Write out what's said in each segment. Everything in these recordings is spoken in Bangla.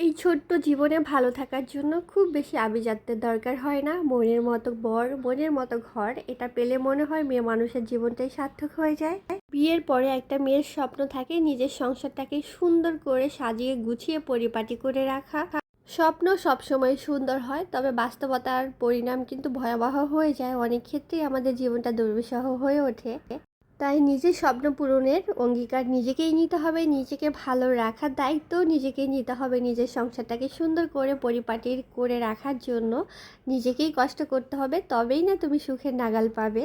এই ছোট্ট জীবনে ভালো থাকার জন্য খুব বেশি আভিজাত্যের দরকার হয় না। মনের মতো বর, মনের মতো ঘর, এটা পেলে মনে হয় মেয়ে মানুষের জীবনটাই সার্থক হয়ে যায়। বিয়ের পরে একটা মেয়ের স্বপ্ন থাকে নিজের সংসারটাকে সুন্দর করে সাজিয়ে গুছিয়ে পরিপাটি করে রাখা। স্বপ্ন সবসময় সুন্দর হয়, তবে বাস্তবতার পরিণাম কিন্তু ভয়াবহ হয়ে যায়। অনেক ক্ষেত্রেই আমাদের জীবনটা দুর্বিষহ হয়ে ওঠে। তাই নিজের স্বপ্ন পূরণের অঙ্গীকার নিজেকেই নিতে হবে, নিজেকে ভালো রাখার দায়িত্ব নিজেকেই নিতে হবে। নিজের সংসারটাকে সুন্দর করে পরিপাটি করে রাখার জন্য নিজেকেই কষ্ট করতে হবে, তবেই না তুমি সুখের নাগাল পাবে।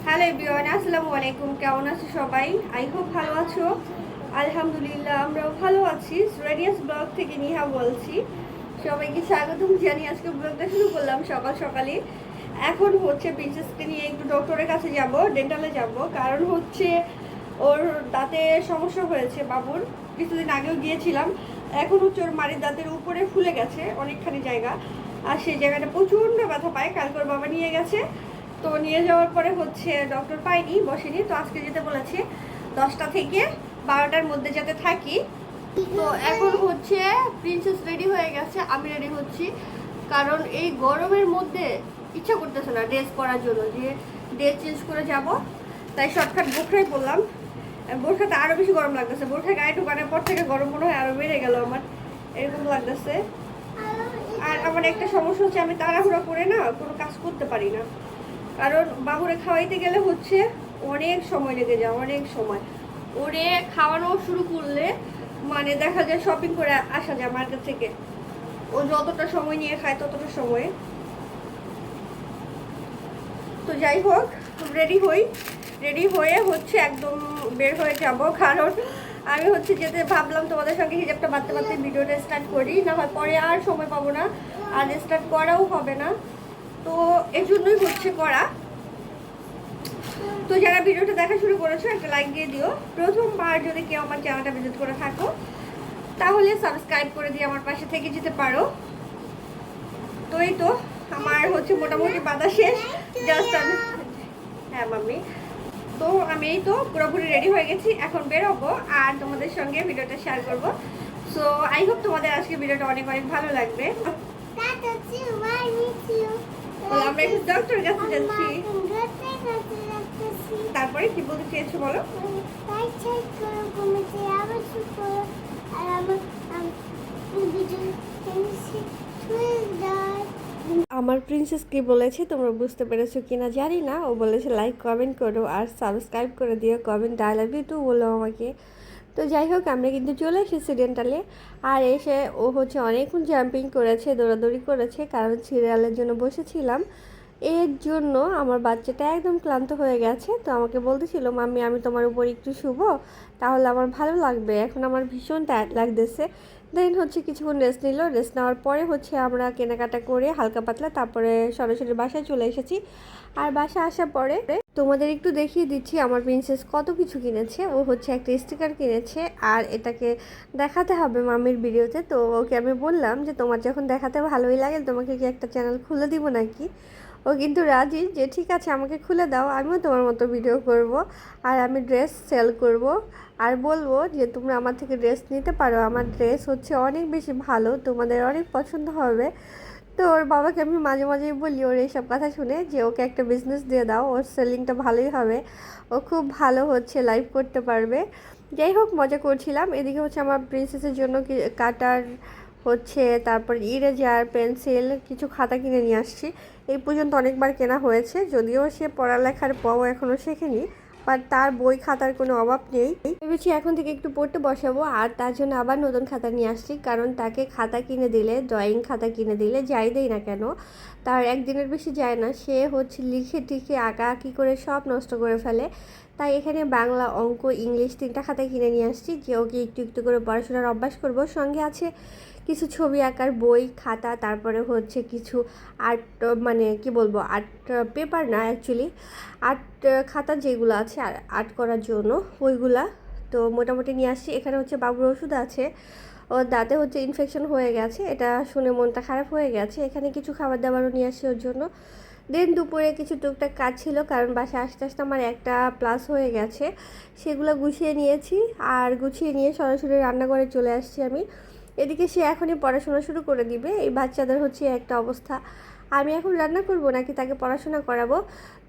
হ্যালো এভরিওয়ান, আসসালামু আলাইকুম। কেমন আছো সবাই? আই হোপ ভালো আছো। আলহামদুলিল্লাহ আমরাও ভালো আছি। রেডিয়াস ব্লগ থেকে নিহা বলছি। সবাইকে স্বাগতম জানিয়ে আজকে ব্লগটা শুরু করলাম সকাল সকালে। এখন হচ্ছে প্রিন্সেসকে নিয়ে একটু ডক্টরের কাছে যাব, ডেন্টালে যাব। কারণ হচ্ছে ওর দাঁতে সমস্যা হয়েছে বাবুর। কিছুদিন আগেও গিয়েছিলাম। এখন হচ্ছে ওর মাড়ির দাঁতের উপরে ফুলে গেছে অনেকখানি জায়গা, আর সেই জায়গাটা প্রচণ্ড ব্যথা পায়। কালকে ওর বাবা নিয়ে গেছে, তো নিয়ে যাওয়ার পরে হচ্ছে ডক্টর পাইনি, বসেনি। তো আজকে যেতে বলেছে 10টা থেকে 12টার মধ্যে যাতে থাকি। তো এখন হচ্ছে প্রিন্সেস রেডি হয়ে গেছে, আমি রেডি হচ্ছি। কারণ এই গরমের মধ্যে ইচ্ছা করতেছে না ড্রেস পরার জন্য, যে ড্রেস চেঞ্জ করে যাব। তাই শর্টকাট বোরখাই পরলাম। বোরখাতে আরও বেশি গরম লাগতেছে। বোরখা গায়ে ঢোকানোর পর থেকে গরম মনে হয় আরও বেড়ে গেল আমার, এরকম লাগতেছে। আর আমার একটা সমস্যা হচ্ছে, আমি তাড়াহুড়া করে না কোনো কাজ করতে পারি না। কারণ বাবুরে খাওয়াইতে গেলে হচ্ছে অনেক সময় লেগে যায়, অনেক সময়। ওরে খাওয়ানো শুরু করলে মানে দেখা যায় শপিং করে আসা যায় মার্কেট থেকে। ও যতটা সময় নিয়ে খায় ততটা সময়ে। তো যাই হোক, রেডি হয়ে হচ্ছে একদম বের হয়ে যাব। কারণ আমি হচ্ছে যেতে ভাবলাম তোমাদের সঙ্গে হিজাবটা বাঁধতে বাঁধতে ভিডিওটা স্টার্ট করি, না হয় পরে আর সময় পাবো না, আর স্টার্ট করাও হবে না। তো এই জন্যই হচ্ছে করা। তো যারা ভিডিওটা দেখা শুরু করেছো একটা লাইক দিয়ে দিও। প্রথমবার যদি কেউ আমার চ্যানেলটা ভিজিট করে থাকো তাহলে সাবস্ক্রাইব করে দিয়ে আমার পাশে থেকে যেতে পারো। তো এই তো আমার হচ্ছে মোটামুটি বাধা শেষ। জাস্ট আমি, হ্যাঁ মাম্মি, তো আমি এই তো পুরোপুরি রেডি হয়ে গেছি। এখন বেরোবো আর তোমাদের সঙ্গে ভিডিওটা শেয়ার করব। সো আই হোপ তোমাদের আজকে ভিডিওটা অনেক অনেক ভালো লাগবে। আমরা একটু ডক্টরের কাছে যাচ্ছি। তারপরে কি বলতে চেয়েছো বলো? আমার প্রিন্সেস কি বলেছে তোমরা বুঝতে পেরেছো কিনা জানি না। ও বলেছে লাইক কমেন্ট করো আর সাবস্ক্রাইব করে দিও, comment I love you too বলো আমাকে। তো যাই হোক, আমরা কিন্তু চলে এসেছি ডেন্টালে। আর এসে ও হচ্ছে অনেকক্ষণ জাম্পিং করেছে, দৌড়াদৌড়ি করেছে, কারণ সিরিয়ালের জন্য বসেছিলাম। এর জন্য আমার বাচ্চাটা একদম ক্লান্ত হয়ে গেছে। তো আমাকে বলতেছিল, মাম্মি আমি তোমার উপর একটু শুবো, তাহলে আমার ভালো লাগবে, এখন আমার ভীষণ টায়ার্ড লাগতেছে। দেন হচ্ছে কিছুক্ষণ রেস্ট নিল। রেস্ট নেওয়ার পরে হচ্ছে আমরা কেনাকাটা করে হালকা পাতলা তারপরে সরাসরি বাসায় চলে এসেছি। আর বাসায় আসার পরে তোমাদের একটু দেখিয়ে দিচ্ছি আমার প্রিন্সেস কত কিছু কিনেছে। ও হচ্ছে একটা স্টিকার কিনেছে, আর এটাকে দেখাতে হবে মামির ভিডিওতে। তো ওকে আমি বললাম যে তোমার যখন দেখাতে ভালোই লাগে, তোমাকে কি একটা চ্যানেল খুলে দিব নাকি? ও কিন্তু রাজি, যে ঠিক আছে আমাকে খুলে দাও, আমিও তোমার মতো ভিডিও করব, আর আমি ড্রেস সেল করব, আর বলবো যে তোমরা আমার থেকে ড্রেস নিতে পারো, আমার ড্রেস হচ্ছে অনেক বেশি ভালো, তোমাদের অনেক পছন্দ হবে। তো ওর বাবাকে আমি মাঝে মাঝেই বলি ওর এইসব কথা শুনে যে ওকে একটা বিজনেস দিয়ে দাও, ওর সেলিংটা ভালোই হবে, ও খুব ভালো হচ্ছে লাইভ করতে পারবে। যাই হোক, মজা করছিলাম। এদিকে হচ্ছে আমার প্রিন্সেসের জন্য কাটার হচ্ছে, তারপর ইরেজার, পেন্সিল, কিছু খাতা কিনে নিয়ে আসছি। এই পর্যন্ত অনেকবার কেনা হয়েছে, যদিও সে পড়ালেখার পরও এখনও শেখেনি, বাট তার বই খাতার কোনো অভাব নেই। ভেবেছি এখন থেকে একটু পড়তে বসাবো, আর তার জন্য আবার নতুন খাতা নিয়ে আসছি। কারণ তাকে খাতা কিনে দিলে, ড্রয়িং খাতা কিনে দিলে, যাই দেই না কেন, তার একদিনের বেশি যায় না, সে হচ্ছে লিখে টিখে আঁকা আঁকি করে সব নষ্ট করে ফেলে। তাই এখানে বাংলা, অঙ্ক, ইংলিশ 3টা খাতা কিনে নিয়ে আসছি, যে ওকে একটু একটু করে পড়াশোনার অভ্যাস করবো। সঙ্গে আছে কিছু ছবি আঁকার বই, খাতা, তারপরে হচ্ছে কিছু আর্ট, মানে কি বলবো, আর্ট পেপার না অ্যাকচুয়ালি, আর্ট খাতা যেগুলো আছে আর্ট করার জন্য ওইগুলা। তো মোটামুটি নিয়ে আসছি। এখানে হচ্ছে বাবুর ওষুধ আছে, ওর দাঁতে হচ্ছে ইনফেকশন হয়ে গেছে, এটা শুনে মনটা খারাপ হয়ে গেছে। এখানে কিছু খাবার দাবারও নিয়ে আসছি ওর জন্য। দেন দুপুরে কিছু টুকটাক কাজ ছিল, কারণ বাসায় আস্তে আস্তে আমার 1টা+ হয়ে গেছে, সেগুলো গুছিয়ে নিয়েছি। আর গুছিয়ে নিয়ে সরাসরি রান্নাঘরে চলে আসছি আমি। এদিকে সে এখনই পড়াশোনা শুরু করে দিবে। এই বাচ্চাদের হচ্ছে একটা অবস্থা। আমি এখন রান্না করব নাকি তাকে পড়াশোনা করাবো?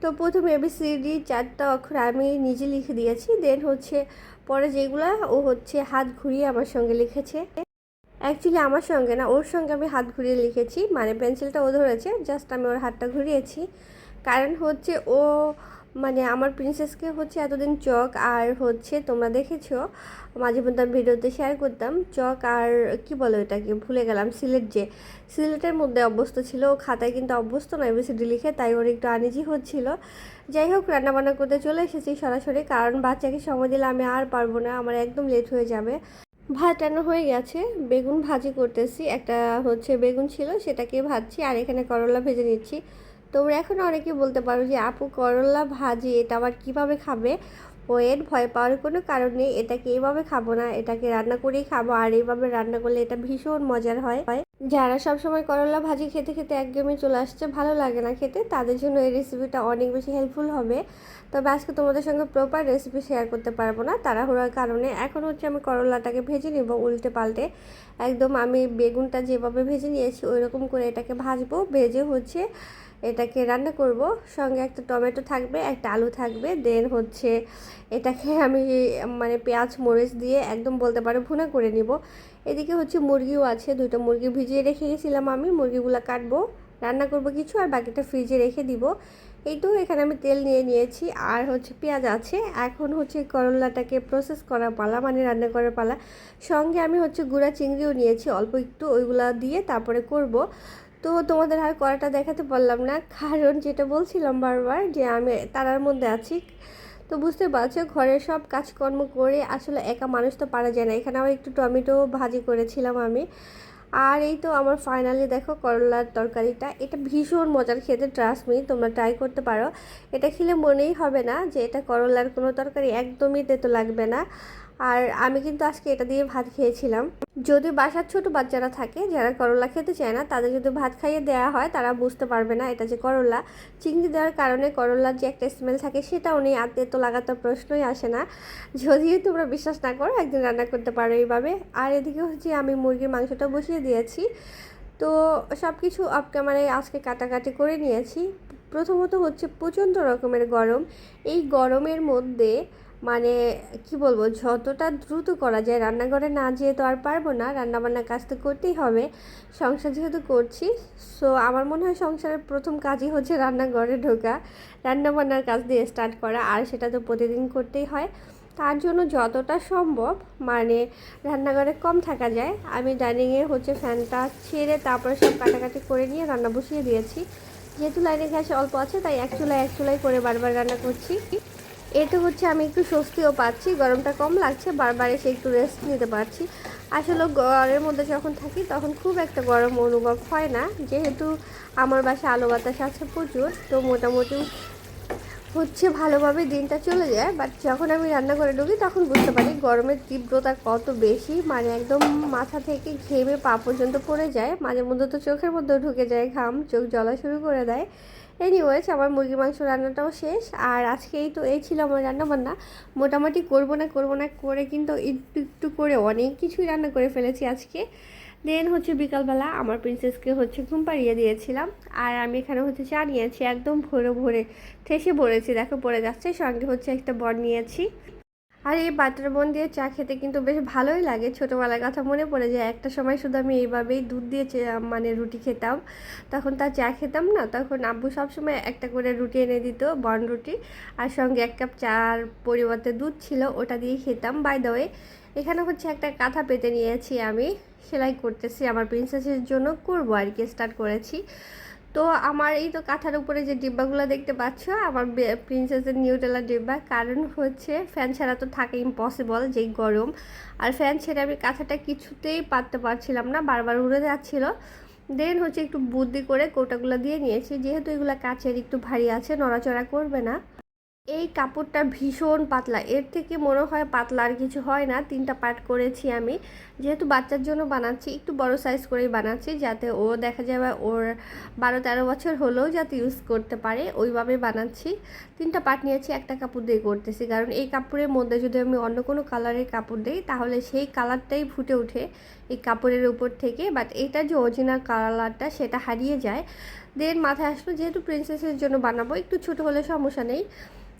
তো প্রথমে ABCD 4টা অক্ষর আমি নিজে লিখে দিয়েছি, দেন হচ্ছে পরে যেগুলা ও হচ্ছে হাত ঘুরিয়ে আমার সঙ্গে লিখেছে। অ্যাকচুয়ালি আমার সঙ্গে না, ওর সঙ্গে আমি হাত ঘুরিয়ে লিখেছি, মানে পেন্সিলটা ও ধরেছে, জাস্ট আমি ওর হাতটা ঘুরিয়েছি। কারণ হচ্ছে ও মানে আমার প্রিন্সেসকে হচ্ছে এতদিন চক আর হচ্ছে তোমরা দেখেছো মাঝে মধ্যে আমি ভিডিওতে শেয়ার করতাম, চক আর কি বলো এটাকে ভুলে গেলাম, সিলেটের মধ্যে অভ্যস্ত ছিল। ও খাতায় কিন্তু অভ্যস্ত নয় ABCD লিখে, তাই ওর একটু আনইজি হচ্ছিল। যাই হোক, রান্নাবান্না করতে চলে এসেছি সরাসরি, কারণ বাচ্চাকে সময় দিলে আমি আর পারবো না, আমার একদম লেট হয়ে যাবে। ভাত রান্না হয়ে গেছে, বেগুন ভাজি করতেছি, একটা হচ্ছে বেগুন ছিল সেটাকে ভাজছি, আর এখানে করলা ভেজে নিচ্ছি। তোমরা এখন অনেকেই বলতে পারো যে আপু করলা ভাজি এটা আবার কিভাবে খাবে? ওয়েট, ভয় পাওয়ার কোনো কারণ নেই, এটাকে এইভাবে খাবো না, এটাকে রান্না করেই খাবো, আর এইভাবে রান্না করলে এটা ভীষণ মজার হয়। যারা সবসময় করলা ভাজি খেতে খেতে একদমই চলে আসছে, ভালো লাগে না খেতে, তাদের জন্য এই রেসিপিটা অনেক বেশি হেল্পফুল হবে। তবে আজকে তোমাদের সঙ্গে প্রপার রেসিপি শেয়ার করতে পারবো না তাড়াহুড়োর কারণে। এখন হচ্ছে আমি করলাটাকে ভেজে নেব উল্টে পাল্টে, একদম আমি বেগুনটা যেভাবে ভেজে নিয়েছি ওই রকম করে এটাকে ভাজবো, ভেজে হচ্ছে এটাকে রান্না করব। সঙ্গে একটা টমেটো থাকবে, একটা আলু থাকবে, দেন হচ্ছে এটাকে আমি মানে পেঁয়াজ মরিচ দিয়ে একদম বলতে পারো ভুনা করে নিব। এদিকে হচ্ছে মুরগিও আছে, 2টা মুরগি ভিজিয়ে রেখে গেছিলাম আমি, মুরগিগুলো কাটবো, রান্না করব কিছু, আর বাকিটা ফ্রিজে রেখে দিব। এই তো এখানে আমি তেল নিয়ে নিয়েছি, আর হচ্ছে পেঁয়াজ আছে। এখন হচ্ছে করলাটাকে প্রসেস করা পালা, মানে রান্না করার পালা। সঙ্গে আমি হচ্ছে গুঁড়া চিংড়িও নিয়েছি অল্প একটু, ওইগুলা দিয়ে তারপরে করব। তো তোমাদের আর করাটা দেখাতে পারলাম না, কারণ যেটা বলছিলাম বারবার যে আমি তারার মধ্যে আছি। তো বুঝতে পারছো, ঘরের সব কাজকর্ম করে আসলে একা মানুষ তো পারা যায় না। এখানে আবার একটু টমেটো ভাজি করেছিলাম আমি। আর এই তো আমার ফাইনালি দেখো করলার তরকারিটা, এটা ভীষণ মজার খেতে, ট্রাস্ট মি, তোমরা ট্রাই করতে পারো। এটা খেলে মনেই হবে না যে এটা করলার কোনো তরকারি, একদমই তেতো লাগবে না। আর আমি কিন্তু আজকে এটা দিয়ে ভাত খেয়েছিলাম। যদি বাসার ছোট বাচ্চারা থাকে যারা করলা খেতে চায় না, তাদের যদি ভাত খাইয়ে দেওয়া হয় তারা বুঝতে পারবে না এটা যে করলা। চিংড়ি দেওয়ার কারণে করলার যে একটা স্মেল থাকে সেটাও নেই, আর তেতো লাগার প্রশ্নই আসে না। যদিও তোমরা বিশ্বাস না করো, একদিন রান্না করতে পারো এইভাবে। আর এদিকে হচ্ছে আমি মুরগির মাংসটা বসিয়ে দিয়েছি। তো সব কিছু অফ ক্যামেরায় আজকে কাটাকাটি করে নিয়েছি। প্রথমত হচ্ছে প্রচণ্ড রকমের গরম, এই গরমের মধ্যে মানে কি বলবো, যতটা দ্রুত করা যায় রান্নাঘরে না যেয়ে তো আর পারবো না, রান্নাবান্নার কাজ তো করতেই হবে, সংসার যেহেতু করছি। সো আমার মনে হয় সংসারের প্রথম কাজই হচ্ছে রান্নাঘরে ঢোকা, রান্নাবান্নার কাজ দিয়ে স্টার্ট করা, আর সেটা তো প্রতিদিন করতেই হয়। তার জন্য যতটা সম্ভব মানে রান্নাঘরে কম থাকা যায়। আমি ডাইনিংয়ে হচ্ছে ফ্যানটা ছেড়ে তারপরে সব কাটাকাটি করে নিয়ে রান্না বসিয়ে দিয়েছি। যেহেতু লাইনে গ্যাস অল্প আছে, তাই এক চুলায় করে বারবার রান্না করছি। এতে হচ্ছে আমি একটু স্বস্তিও পাচ্ছি, গরমটা কম লাগছে, বারবার এসে একটু রেস্ট নিতে পারছি। আসলে ঘরের মধ্যে যখন থাকি তখন খুব একটা গরম অনুভব হয় না, যেহেতু আমার বাসায় আলো বাতাস আছে প্রচুর, তো মোটামুটি হচ্ছে ভালোভাবে দিনটা চলে যায়। বাট যখন আমি রান্না করে ঢুকি তখন বুঝতে পারি গরমের তীব্রতা কত বেশি, মানে একদম মাথা থেকে ঘেমে পা পর্যন্ত পড়ে যায়, মাঝে মধ্যে তো চোখের মধ্যেও ঢুকে যায় ঘাম, চোখ জ্বলা শুরু করে দেয়। এনিওয়েজ, আমার মুরগি মাংস রান্নাটাও শেষ, আর আজকেই তো এই ছিল আমার রান্নাবান্না। মোটামুটি করবো না করে কিন্তু একটু একটু করে অনেক কিছুই রান্না করে ফেলেছি আজকে। দেন হচ্ছে বিকালবেলা আমার প্রিন্সেসকে হচ্ছে ঘুম পাড়িয়ে দিয়েছিলাম, আর আমি এখানে হচ্ছে চা নিয়েছি, একদম ভরে ভরে ঠেসে ভরেছি, দেখো পড়ে যাচ্ছে, সঙ্গে হচ্ছে একটা বন নিয়েছি। আর এই বাটার বন দিয়ে চা খেতে কিন্তু বেশ ভালোই লাগে, ছোটোবেলার কথা মনে পড়ে যায়। একটা সময় শুধু আমি এইভাবেই দুধ দিয়ে মানে রুটি খেতাম, তখন তার চা খেতাম না, তখন আব্বু সবসময় একটা করে রুটি এনে দিত, বন রুটি, আর সঙ্গে 1 কাপ চার পরিবর্তে দুধ ছিল, ওটা দিয়েই খেতাম। বাই দ্য ওয়ে, এখানে হচ্ছে একটা কাঁথা পেতে নিয়েছি, আমি সেলাই করতেছি, আমার প্রিন্সেসের জন্য করবো আর কি, স্টার্ট করেছি। তো আমার এই তো কাঁথার উপরে যে ডিব্বাগুলো দেখতে পাচ্ছ, আমার প্রিন্সেসের নিউটেলার ডিব্বা, কারণ হচ্ছে ফ্যান ছাড়া তো থাকা ইম্পসিবল, যেই গরম, আর ফ্যান ছেড়ে আমি কাঁথাটা কিছুতেই পাততে পারছিলাম না, বারবার উড়ে যাচ্ছিল। দেন হচ্ছে একটু বুদ্ধি করে কৌটাগুলো দিয়ে নিয়েছি, যেহেতু এগুলো কাচের একটু ভারী আছে, নড়াচড়া করবে না। এই কাপড়টা ভীষণ পাতলা, এর থেকে মনে হয় পাতলা আর কিছু হয় না। 3টা পার্ট করেছি আমি, যেহেতু বাচ্চার জন্য বানাচ্ছি একটু বড় সাইজ করেই বানাচ্ছি, যাতে ও দেখা যাবে ওর 12-13 বছর হলেও যাতে ইউজ করতে পারে ওইভাবে বানাচ্ছি। 3টা পার্ট নিয়েছি, একটা কাপড় দিয়ে করতেছি, কারণ এই কাপড়ের মধ্যে যদি আমি অন্য কোনো কালারের কাপড় দিই তাহলে সেই কালারটাই ফুটে ওঠে এই কাপড়ের উপর থেকে, বাট এটা যে অরিজিনাল কালারটা সেটা হারিয়ে যায়। দেন মাথায় আসলো যেহেতু প্রিন্সেসের জন্য বানাবো, একটু ছোটো হলে সমস্যা নেই।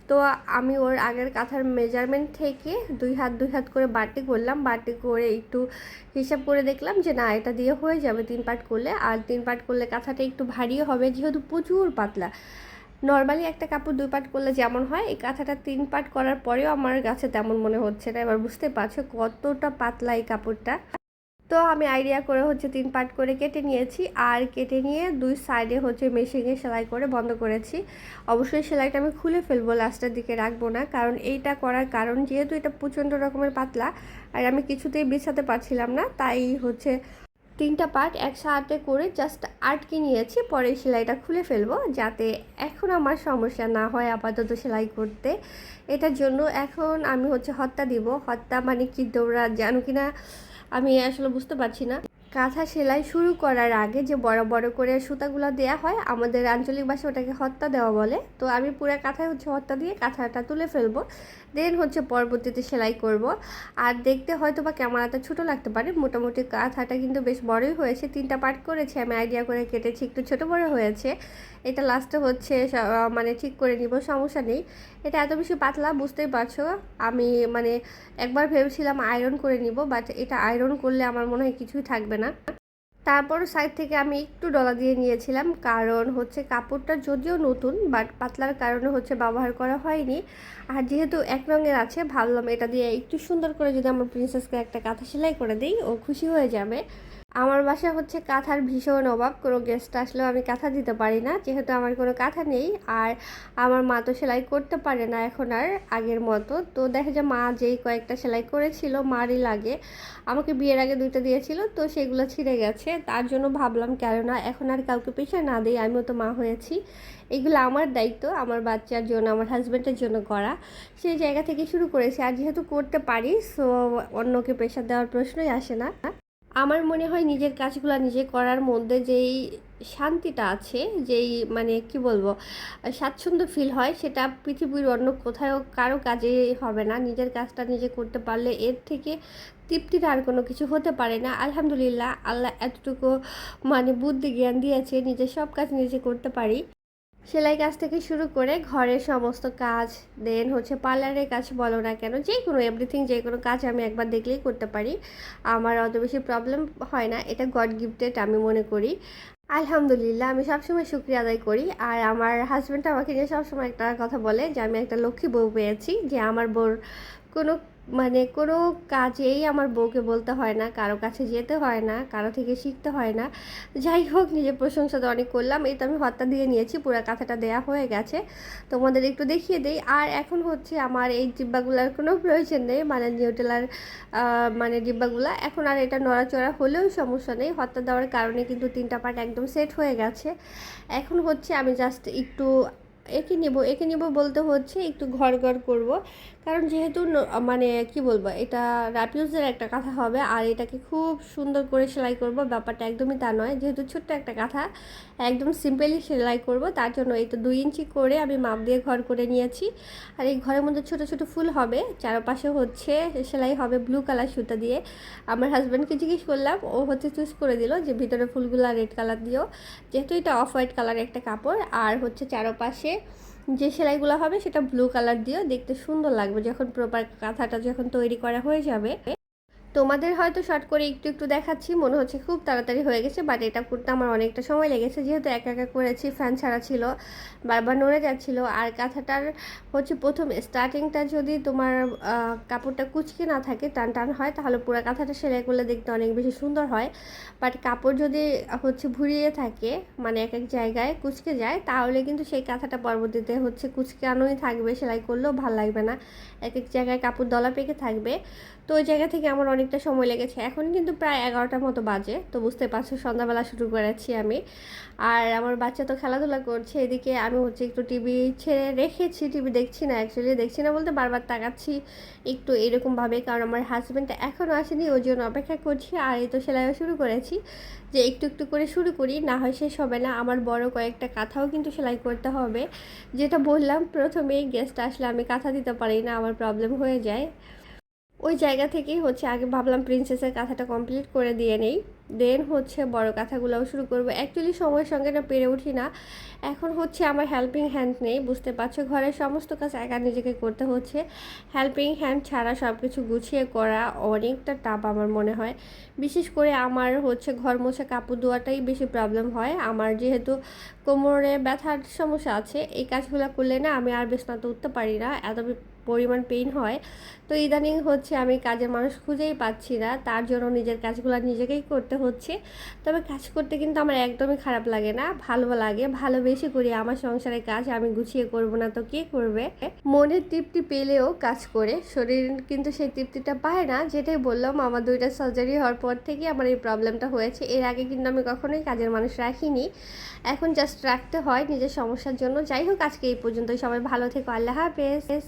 তো আমি ওর আগের কাঁথার মেজারমেন্ট থেকে 2 হাত করে বাটি করলাম, বাটি করে একটু হিসাব করে দেখলাম যে না, এটা দিয়ে হয়ে যাবে 3 পার্ট করলে। আর 3 পার্ট করলে কাঁথাটা একটু ভারীও হবে, যেহেতু প্রচুর পাতলা। নর্মালি একটা কাপড় 2 পার্ট করলে যেমন হয়, এই কাঁথাটা 3 পার্ট করার পরেও আমার কাছে তেমন মনে হচ্ছে না। এবার বুঝতে পারছো কতটা পাতলা এই কাপড়টা। তো আমি আইডিয়া করে হচ্ছে 3 পার্ট করে কেটে নিয়েছি, আর কেটে নিয়ে 2 সাইডে হচ্ছে মেশিনে সেলাই করে বন্ধ করেছি। অবশ্যই সেলাইটা আমি খুলে ফেলবো, লাস্টের দিকে রাখবো না, কারণ এইটা করার কারণ যেহেতু এটা প্রচণ্ড রকমের পাতলা আর আমি কিছুতেই বিছাতে পারছিলাম না, তাই হচ্ছে 3টা পার্ট একসাথে করে জাস্ট আটকে নিয়েছি। পরে সেলাইটা খুলে ফেলবো, যাতে এখন আমার সমস্যা না হয় আপাতত সেলাই করতে। এটার জন্য এখন আমি হচ্ছে হত্যা দিব। হত্যা মানে কি তোমরা জানো কিনা আমি আসলে বুঝতে পারছি না। কাঁথা সেলাই শুরু করার আগে যে বড় বড় করে সুতাগুলো দেওয়া হয়, আমাদের আঞ্চলিক ভাষায় ওটাকে হত্যা দেওয়া বলে। তো আমি পুরো কাঁথায় হচ্ছে হত্যা দিয়ে কাঁথাটা তুলে ফেলবো, দেন হচ্ছে পরবর্তীতে সেলাই করব। আর দেখতে হয়তো বা ক্যামেরাটা ছোটো লাগতে পারে, মোটামুটি কাঁথাটা কিন্তু বেশ বড়ই হয়েছে। 3টা পার্ট করেছি আমি, আইডিয়া করে কেটেছি, একটু ছোটো বড়ো হয়েছে। এটা লাস্টে হচ্ছে মানে ঠিক করে নিব, সমস্যা নেই। এটা এত বেশি পাতলা বুঝতেই পারছো। আমি মানে একবার ভেবেছিলাম আয়রন করে নিব, বাট এটা আয়রন করলে আমার মনে হয় কিছুই থাকবে না। তারপর সাইড থেকে আমি একটু ডলা দিয়ে নিয়েছিলাম, কারণ হচ্ছে কাপড়টা যদিও নতুন বাট পাতলার কারণে হচ্ছে ব্যবহার করা হয়নি। আর যেহেতু এক রঙের আছে, ভাবলাম এটা দিয়ে একটু সুন্দর করে যদি আমার প্রিন্সেসকে একটা কাঁথা সেলাই করে দিই, ও খুশি হয়ে যাবে। আমার বাসায় হচ্ছে কাঁথার ভীষণ অভাব, কোনো গেস্ট আসলেও আমি কাঁথা দিতে পারি না, যেহেতু আমার কোনো কাঁথা নেই। আর আমার মা তো সেলাই করতে পারে না এখন আর আগের মতো। তো দেখা যায় মা যেই কয়েকটা সেলাই করেছিল মারই লাগে, আমাকে বিয়ের আগে 2টা দিয়েছিল, তো সেগুলো ছিঁড়ে গেছে। তার জন্য ভাবলাম কেননা এখন আর কাউকে পেশা না দিই, আমিও তো মা হয়েছি, এগুলো আমার দায়িত্ব আমার বাচ্চার জন্য, আমার হাজব্যান্ডের জন্য করা। সেই জায়গা থেকে শুরু করেছি, আর যেহেতু করতে পারি সো অন্যকে পেশা দেওয়ার প্রশ্নই আসে না। আমার মনে হয় নিজের কাজগুলো নিজে করার মধ্যে যেই শান্তিটা আছে, যেই মানে কি বলবো, স্বাচ্ছন্দ্য ফিল হয়, সেটা পৃথিবীর অন্য কোথাও কারো কাজে হবে না। নিজের কাজটা নিজে করতে পারলে এর থেকে তৃপ্তির আর কোনো কিছু হতে পারে না। আলহামদুলিল্লাহ, আল্লাহ এতটুকু মানে বুদ্ধি জ্ঞান দিয়েছে, নিজের সব কাজ নিজে করতে পারি। সেলাই কাজ থেকে শুরু করে ঘরের সমস্ত কাজ, দেন হচ্ছে পার্লারের কাজ বলো না কেন, যে কোনো এভরিথিং, যে কোনো কাজ আমি একবার দেখলেই করতে পারি। আমার অত বেশি প্রবলেম হয় না, এটা গড গিফটেড আমি মনে করি। আলহামদুলিল্লাহ, আমি সবসময় শুক্রিয়া আদায় করি। আর আমার হাজব্যান্ড আমাকে নিয়ে সবসময় একটা কথা বলে যে আমি একটা লক্ষ্মী বউ পেয়েছি, যে আমার বউর কোনো মানে কোনো কাজেই আমার বউকে বলতে হয় না, কারো কাছে যেতে হয় না, কারো থেকে শিখতে হয় না। যাই হোক, নিজের প্রশংসা তো অনেক করলাম। এই তো আমি হত্যা দিয়ে নিয়েছি, পুরো কাঁথাটা দেয়া হয়ে গেছে, তোমাদের একটু দেখিয়ে দেই। আর এখন হচ্ছে আমার এই ডিব্বাগুলার কোনো প্রয়োজন নেই, মানে নিউটেলার মানে ডিব্বাগুলা এখন আর এটা নড়াচড়া হলেও সমস্যা নেই। হত্যা দেওয়ার কারণে কিন্তু 3টা পার্ট একদম সেট হয়ে গেছে। এখন হচ্ছে আমি জাস্ট একটু এঁকে নিব বলতে হচ্ছে একটু ঘর করব, কারণ যেহেতু মানে কি বলবো, এটা রাপিউজের একটা কাঁথা হবে, আর এটাকে খুব সুন্দর করে সেলাই করব, ব্যাপারটা একদমই তা নয়। যেহেতু ছোট্ট একটা কাঁথা, একদম সিম্পলি সেলাই করব, তার জন্য এই তো 2 ইঞ্চি করে আমি মাপ দিয়ে ঘর করে নিয়েছি। আর এই ঘরের মধ্যে ছোট ছোট ফুল হবে, চারপাশে হচ্ছে সেলাই হবে ব্লু কালার সুতা দিয়ে। আমার হাজব্যান্ডকে জিজ্ঞেস করলাম, ও হচ্ছে চুজ করে দিল যে ভিতরে ফুলগুলো রেড কালার দিও, যেহেতু এটা অফ হোয়াইট কালারের একটা কাপড়। আর হচ্ছে চারপাশে যে সেলাইগুলো হবে সেটা ব্লু কালার দিয়েও দেখতে সুন্দর লাগবে যখন প্রপার কাঁথাটা যখন তৈরি করা হয়ে যাবে। তোমাদের হয়তো শর্ট করে একটু একটু দেখাচ্ছি, মনে হচ্ছে খুব তাড়াতাড়ি হয়ে গেছে, বাট এটা করতে আমার অনেকটা সময় লেগেছে, যেহেতু একা একা করেছি, ফ্যান ছাড়া ছিল, বারবার নড়ে যাচ্ছিল। আর কাঁথাটার হচ্ছে প্রথম স্টার্টিংটা যদি তোমার কাপড়টা কুচকে না থাকে, টান টান হয়, তাহলে পুরো কাঁথাটা সেলাই করলে দেখতে অনেক বেশি সুন্দর হয়। বাট কাপড় যদি হচ্ছে ভুরিয়ে থাকে, মানে এক এক জায়গায় কুচকে যায়, তাহলে কিন্তু সেই কাঁথাটা পরবর্তীতে হচ্ছে কুচকানোই থাকবে, সেলাই করলেও ভালো লাগবে না, এক এক জায়গায় কাপড় দলা পেকে থাকবে। তো ওই জায়গা থেকে আমার অনেকটা সময় লেগেছে। এখন কিন্তু প্রায় 11টার মতো বাজে। তো বুঝতে পারছো সন্ধ্যাবেলা শুরু করেছি আমি। আর আমার বাচ্চা তো খেলাধুলা করছে। এদিকে আমি হচ্ছে একটু টিভি ছেড়ে রেখেছি। টিভি দেখছি না, অ্যাকচুয়ালি দেখছি না বলতে বারবার তাকাচ্ছি একটু এরকমভাবে, কারণ আমার হাজব্যান্ড এখনও আসেনি, ওই জন্য অপেক্ষা করছি। আর এই তো সেলাইও শুরু করেছি, যে একটু একটু করে শুরু করি, না হয় শেষ হবে না। আমার বড় কয়েকটা কাঁথাও কিন্তু সেলাই করতে হবে। যেটা বললাম প্রথমেই, গেস্ট আসলে আমি কাঁথা দিতে পারি না, আমার প্রবলেম হয়ে যায়। ওই জায়গা থেকেই হচ্ছে আগে ভাবলাম প্রিন্সেসের কাঁথাটা কমপ্লিট করে দিয়ে নেই, দেন হচ্ছে বড় কাঁথাগুলোও শুরু করব। অ্যাকচুয়ালি সময়ের সঙ্গে না পেরে উঠি না। এখন হচ্ছে আমার হেল্পিং হ্যান্ড নেই, বুঝতে পারছো, ঘরের সমস্ত কাজ একা নিজেকে করতে হচ্ছে। হেল্পিং হ্যান্ড ছাড়া সব কিছু গুছিয়ে করা অনেকটা টাফ আমার মনে হয়। বিশেষ করে আমার হচ্ছে ঘর মোছা কাপড় ধোয়াটাই বেশি প্রবলেম হয় আমার, যেহেতু কোমরে ব্যথার সমস্যা আছে। এই কাজগুলো করলে না আমি আর বিছানাতে উঠতে পারি না, এত পরিমাণ পেইন হয়। তো ইদানিং হচ্ছে আমি কাজের মানুষ খুঁজেই পাচ্ছি না, তার জন্য নিজের কাজগুলো নিজেকেই করতে হচ্ছে। তবে কাজ করতে কিন্তু আমার একদমই খারাপ লাগে না, ভালো লাগে, ভালোবেসে করি। আমার সংসারের কাজ আমি গুছিয়ে করব না তো কে করবে? মনের তৃপ্তি পেলেও কাজ করে শরীর কিন্তু সেই তৃপ্তিটা পায় না। যেটাই বললাম, আমার 2টা সার্জারি হওয়ার পর থেকে আমার এই প্রবলেমটা হয়েছে। এর আগে কিন্তু আমি কখনোই কাজের মানুষ রাখিনি, এখন জাস্ট রাখতে হয় নিজের সমস্যার জন্য। যাই হোক, আজকে এই পর্যন্তই। সবাই ভালো থেকো, আল্লাহ হাফেজ।